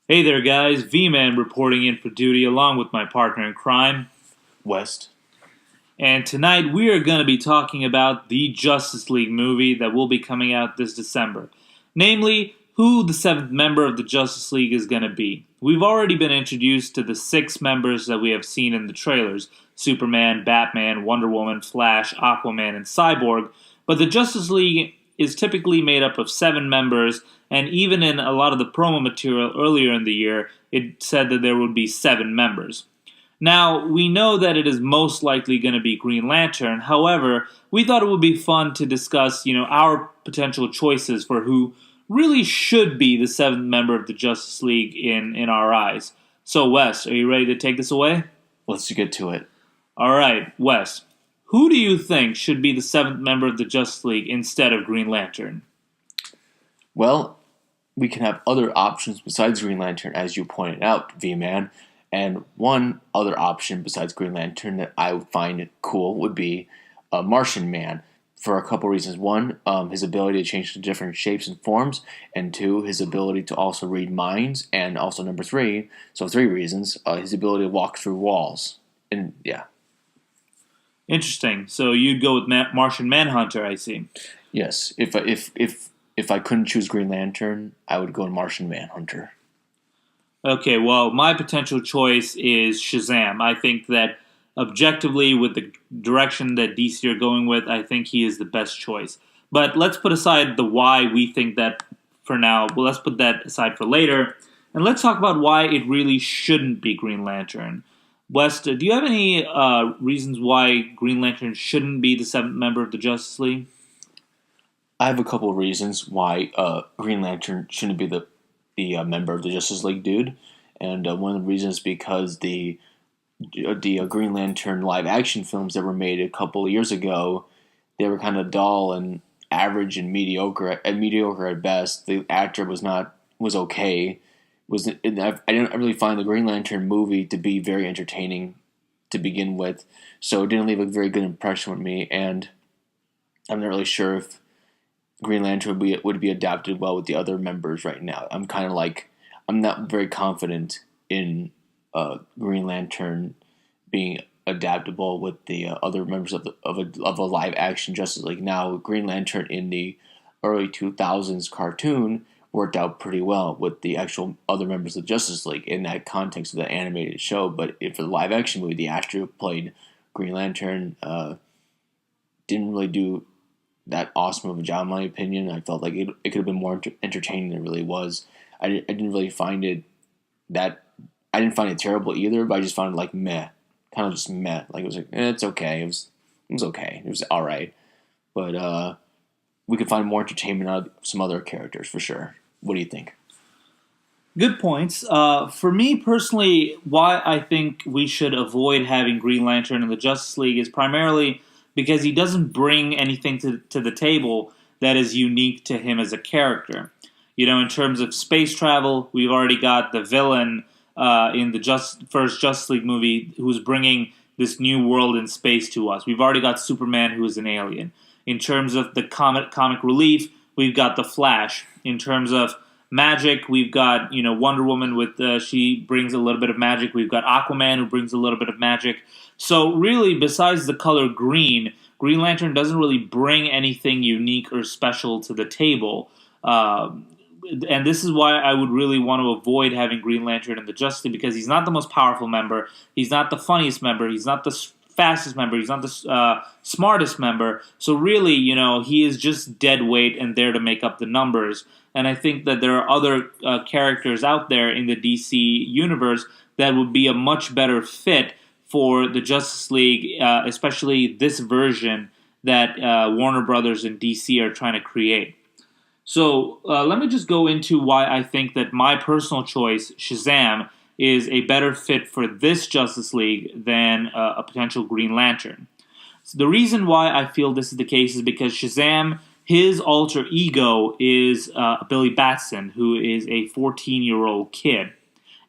Hey there, guys. V-Man reporting in for duty along with my partner in crime. West. And tonight we are going to be talking about the Justice League movie that will be coming out this December. Namely, who the seventh member of the Justice League is going to be. We've already been introduced to the six members that we have seen in the trailers: Superman, Batman, Wonder Woman, Flash, Aquaman, and Cyborg. But the Justice League is typically made up of seven members, and even in a lot of the promo material earlier in the year, it said that there would be seven members. Now, we know that it is most likely going to be Green Lantern. However, we thought it would be fun to discuss, our potential choices for who really should be the seventh member of the Justice League in our eyes. So, Wes, are you ready to take this away? Let's get to it. All right, Wes, who do you think should be the seventh member of the Justice League instead of Green Lantern? Well, we can have other options besides Green Lantern, as you pointed out, V-Man. And one other option besides Green Lantern that I would find cool would be a Martian Man, for a couple reasons. One, his ability to change to different shapes and forms, and two, his ability to also read minds, and also number three, so three reasons, his ability to walk through walls. And yeah. Interesting. So you'd go with Martian Manhunter, I see. Yes, if I couldn't choose Green Lantern, I would go to Martian Manhunter. Okay, well, my potential choice is Shazam. I think that objectively, with the direction that DC are going with, I think he is the best choice. But let's put aside the why we think that for now. Well, let's put that aside for later. And let's talk about why it really shouldn't be Green Lantern. West, do you have any reasons why Green Lantern shouldn't be the seventh member of the Justice League? I have a couple of reasons why Green Lantern shouldn't be the member of the Justice League, dude. And one of the reasons because the Green Lantern live action films that were made a couple of years ago, they were kind of dull and average and mediocre at best. The actor was okay. I didn't really find the Green Lantern movie to be very entertaining to begin with, so it didn't leave a very good impression with me. And I'm not really sure if Green Lantern would be adapted well with the other members right now. I'm not very confident in Green Lantern being adaptable with the other members of a live action Justice League. Now, Green Lantern in the early 2000s cartoon worked out pretty well with the actual other members of the Justice League in that context of the animated show. But for the live action movie, the actor who played Green Lantern didn't really do that awesome of a job, in my opinion. I felt like it could have been more entertaining than it really was. I didn't really find it that. I didn't find it terrible either, but I just found it like meh, kind of just meh. Like it was like it's okay. It was okay. It was all right, but we could find more entertainment out of some other characters for sure. What do you think? Good points. For me personally, why I think we should avoid having Green Lantern in the Justice League is primarily because he doesn't bring anything to the table that is unique to him as a character. In terms of space travel, we've already got the villain in the first Justice League movie who's bringing this new world in space to us. We've already got Superman, who is an alien. In terms of the comic relief, we've got the Flash. In terms of magic, we've got Wonder Woman with she brings a little bit of magic. We've got Aquaman, who brings a little bit of magic. So really, besides the color green, Green Lantern doesn't really bring anything unique or special to the table. And this is why I would really want to avoid having Green Lantern in the Justice League, because he's not the most powerful member, he's not the funniest member, he's not the fastest member, he's not the smartest member. So really, he is just dead weight and there to make up the numbers. And I think that there are other characters out there in the DC universe that would be a much better fit for the Justice League, especially this version that Warner Brothers and DC are trying to create. So let me just go into why I think that my personal choice, Shazam, is a better fit for this Justice League than a potential Green Lantern. So the reason why I feel this is the case is because Shazam, his alter ego is Billy Batson, who is a 14-year-old kid.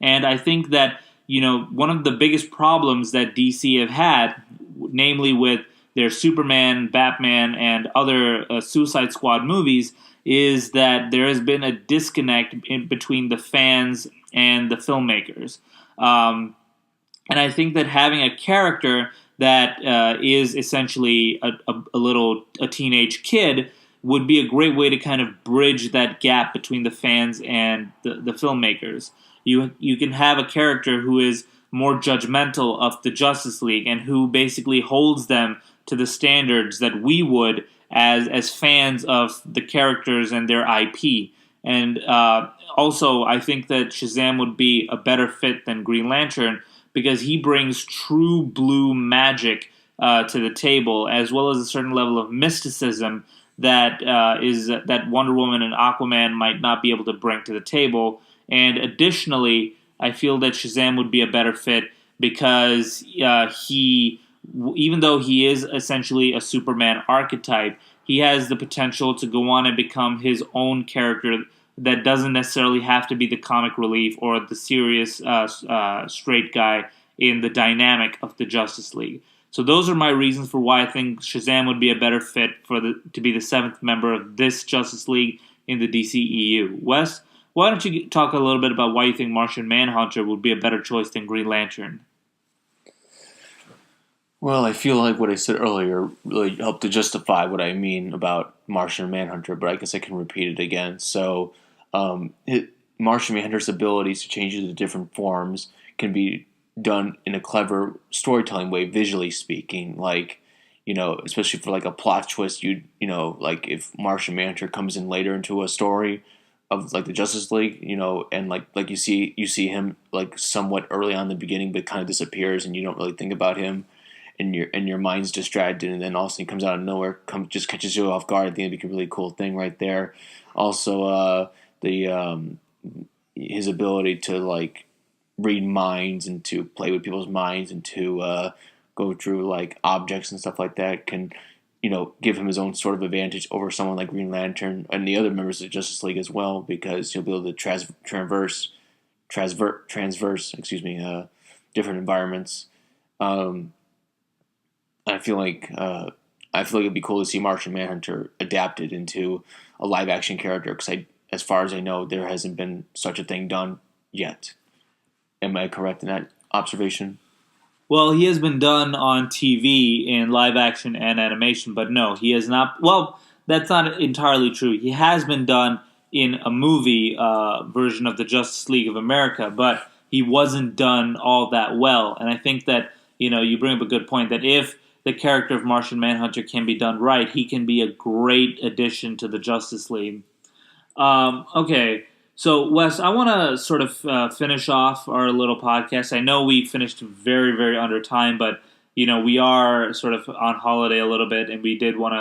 And I think that, one of the biggest problems that DC have had, namely with their Superman, Batman, and other Suicide Squad movies, is that there has been a disconnect between the fans and the filmmakers. And I think that having a character that is essentially a teenage kid would be a great way to kind of bridge that gap between the fans and the filmmakers. You can have a character who is more judgmental of the Justice League and who basically holds them to the standards that we would as fans of the characters and their IP. And also, I think that Shazam would be a better fit than Green Lantern because he brings true blue magic to the table, as well as a certain level of mysticism that Wonder Woman and Aquaman might not be able to bring to the table. And additionally, I feel that Shazam would be a better fit because even though he is essentially a Superman archetype, he has the potential to go on and become his own character that doesn't necessarily have to be the comic relief or the serious straight guy in the dynamic of the Justice League. So those are my reasons for why I think Shazam would be a better fit to be the seventh member of this Justice League in the DCEU. Wes, why don't you talk a little bit about why you think Martian Manhunter would be a better choice than Green Lantern? Well, I feel like what I said earlier really helped to justify what I mean about Martian Manhunter, but I guess I can repeat it again. So, Martian Manhunter's abilities to change into different forms can be done in a clever storytelling way, visually speaking. Like, especially for like a plot twist, like if Martian Manhunter comes in later into a story of like the Justice League, and like you see him like somewhat early on in the beginning, but kind of disappears, and you don't really think about him. And your mind's distracted, and then all of a sudden he comes out of nowhere, just catches you off guard. I think it'd be a really cool thing right there. Also, his ability to like read minds and to play with people's minds and to go through like objects and stuff like that can, give him his own sort of advantage over someone like Green Lantern and the other members of the Justice League as well, because he'll be able to transverse, different environments. I feel like it'd be cool to see Martian Manhunter adapted into a live action character because as far as I know, there hasn't been such a thing done yet. Am I correct in that observation? Well, he has been done on TV in live action and animation, but no, he has not. Well, that's not entirely true. He has been done in a movie version of the Justice League of America, but he wasn't done all that well. And I think that, you bring up a good point that if the character of Martian Manhunter can be done right, he can be a great addition to the Justice League. Okay, so Wes, I want to sort of finish off our little podcast. I know we finished very, very under time, but we are sort of on holiday a little bit, and we did want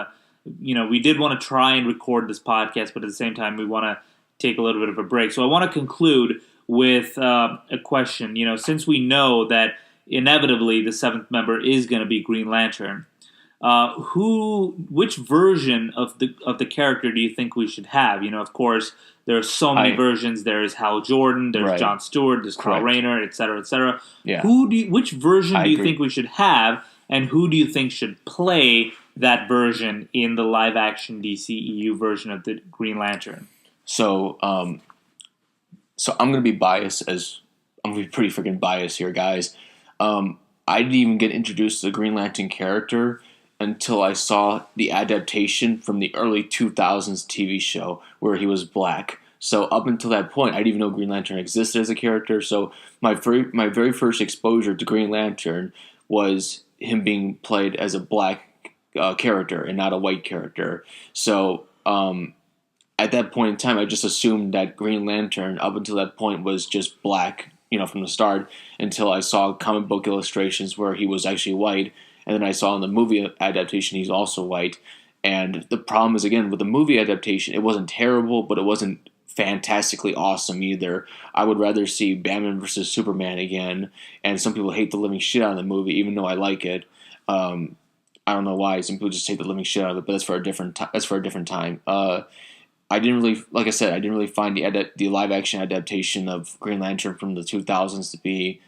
to try and record this podcast, but at the same time, we want to take a little bit of a break. So I want to conclude with a question. Since we know that inevitably the seventh member is going to be Green Lantern, which version of the character do you think we should have? Of course, there are so many versions. There's Hal Jordan, there's right. John Stewart, there's Carl Rayner, et cetera, et cetera. Yeah. Which version do you think we should have, and who do you think should play that version in the live action DCEU version of the Green Lantern? So I'm going to be biased I'm going to be pretty freaking biased here, guys. I didn't even get introduced to the Green Lantern character until I saw the adaptation from the early 2000s TV show where he was black. So up until that point, I didn't even know Green Lantern existed as a character. So my very first exposure to Green Lantern was him being played as a black character and not a white character. So at that point in time, I just assumed that Green Lantern up until that point was just black, from the start, until I saw comic book illustrations where he was actually white. And then I saw in the movie adaptation he's also white. And the problem is, again, with the movie adaptation, it wasn't terrible, but it wasn't fantastically awesome either. I would rather see Batman versus Superman again. And some people hate the living shit out of the movie, even though I like it. I don't know why. Some people just hate the living shit out of it, but that's for a different time. I didn't really find the live action adaptation of Green Lantern from the 2000s to be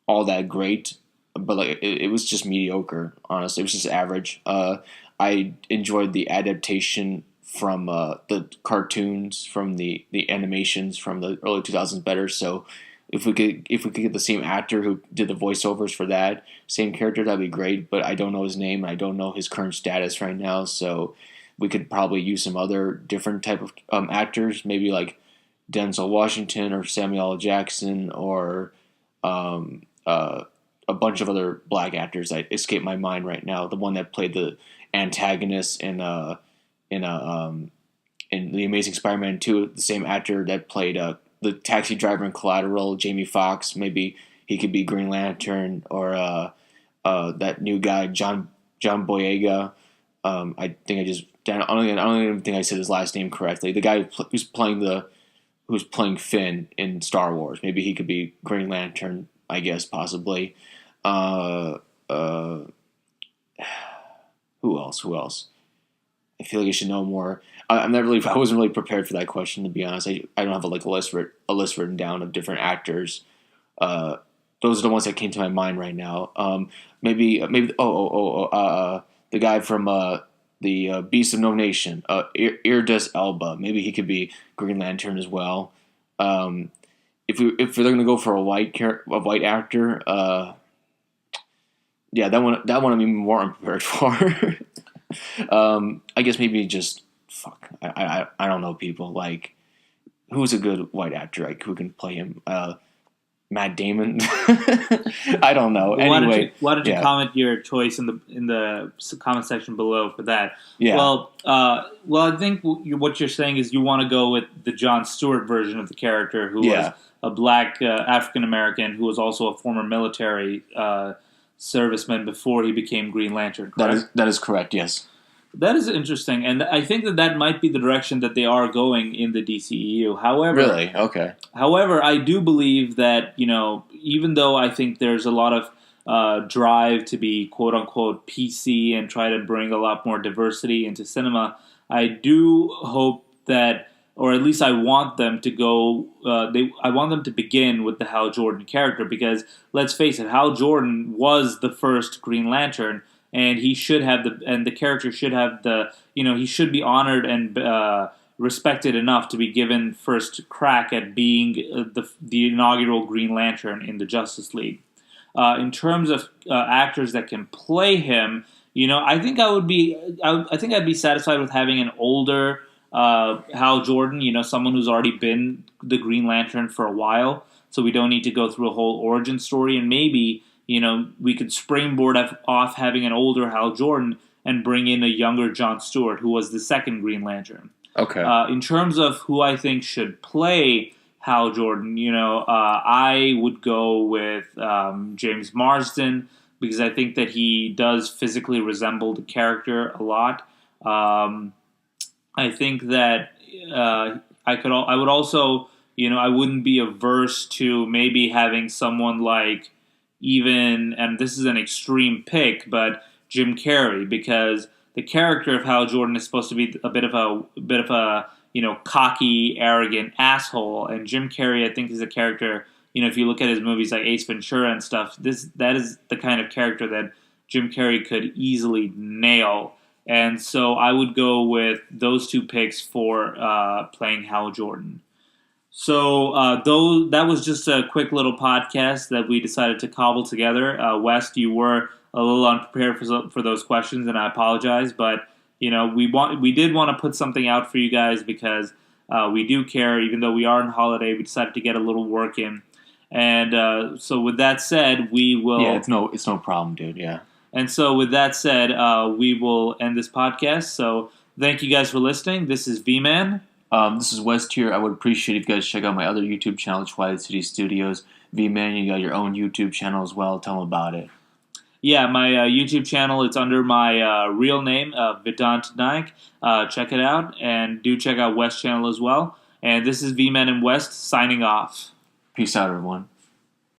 all that great, but like it was just mediocre. Honestly, it was just average. I enjoyed the adaptation from the cartoons, from the animations from the early 2000s better. So if we could get the same actor who did the voiceovers for that same character, that'd be great. But I don't know his name. I don't know his current status right now. So we could probably use some other different type of actors, maybe like Denzel Washington or Samuel L. Jackson or a bunch of other black actors that escape my mind right now. The one that played the antagonist in The Amazing Spider-Man 2, the same actor that played the taxi driver in Collateral, Jamie Foxx. Maybe he could be Green Lantern, or that new guy John Boyega. I don't even think I said his last name correctly. The guy who's playing Finn in Star Wars. Maybe he could be Green Lantern. I guess possibly. Who else? I feel like I should know more. I wasn't really prepared for that question, to be honest. I don't have a list written down of different actors. Those are the ones that came to my mind right now. Maybe the guy from the Beast of No Nation, Idris Elba. Maybe he could be Green Lantern as well. If we're going to go for a white actor, yeah, that one I'm even more unprepared for. I guess maybe just I don't know people like who's a good white actor who can play him. Matt Damon. I don't know. Well, anyway, why don't you comment your choice in the comment section below for that? Yeah. Well, I think what you're saying is you want to go with the Jon Stewart version of the character, who was a black African American who was also a former military serviceman before he became Green Lantern. Correct? That is correct. Yes. That is interesting, and I think that might be the direction that they are going in the DCEU. However, really, okay. However, I do believe that even though I think there's a lot of drive to be quote unquote PC and try to bring a lot more diversity into cinema, I do hope that, or at least I want them to go. I want them to begin with the Hal Jordan character, because let's face it, Hal Jordan was the first Green Lantern. And he should have the character should have he should be honored and respected enough to be given first crack at being the inaugural Green Lantern in the Justice League. In terms of actors that can play him, I think I'd be satisfied with having an older Hal Jordan, someone who's already been the Green Lantern for a while, so we don't need to go through a whole origin story, and maybe we could springboard off having an older Hal Jordan and bring in a younger Jon Stewart, who was the second Green Lantern. Okay. In terms of who I think should play Hal Jordan, I would go with James Marsden, because I think that he does physically resemble the character a lot. I think that I would also, I wouldn't be averse to maybe having someone like, even, and this is an extreme pick, but Jim Carrey, because the character of Hal Jordan is supposed to be a bit of a cocky, arrogant asshole, and Jim Carrey, I think, is a character. If you look at his movies like Ace Ventura and stuff, that is the kind of character that Jim Carrey could easily nail, and so I would go with those two picks for playing Hal Jordan. So that was just a quick little podcast that we decided to cobble together. West, you were a little unprepared for those questions, and I apologize. But we did want to put something out for you guys, because we do care. Even though we are on holiday, we decided to get a little work in. And so with that said, we will. Yeah, it's no problem, dude. Yeah. And so with that said, we will end this podcast. So thank you guys for listening. This is V-Man. This is West here. I would appreciate if you guys check out my other YouTube channel, Twilight City Studios. V-Man, you got your own YouTube channel as well. Tell them about it. Yeah, my YouTube channel, it's under my real name, Vedant Naik. Check it out, and do check out West's channel as well. And this is V-Man and West signing off. Peace out, everyone.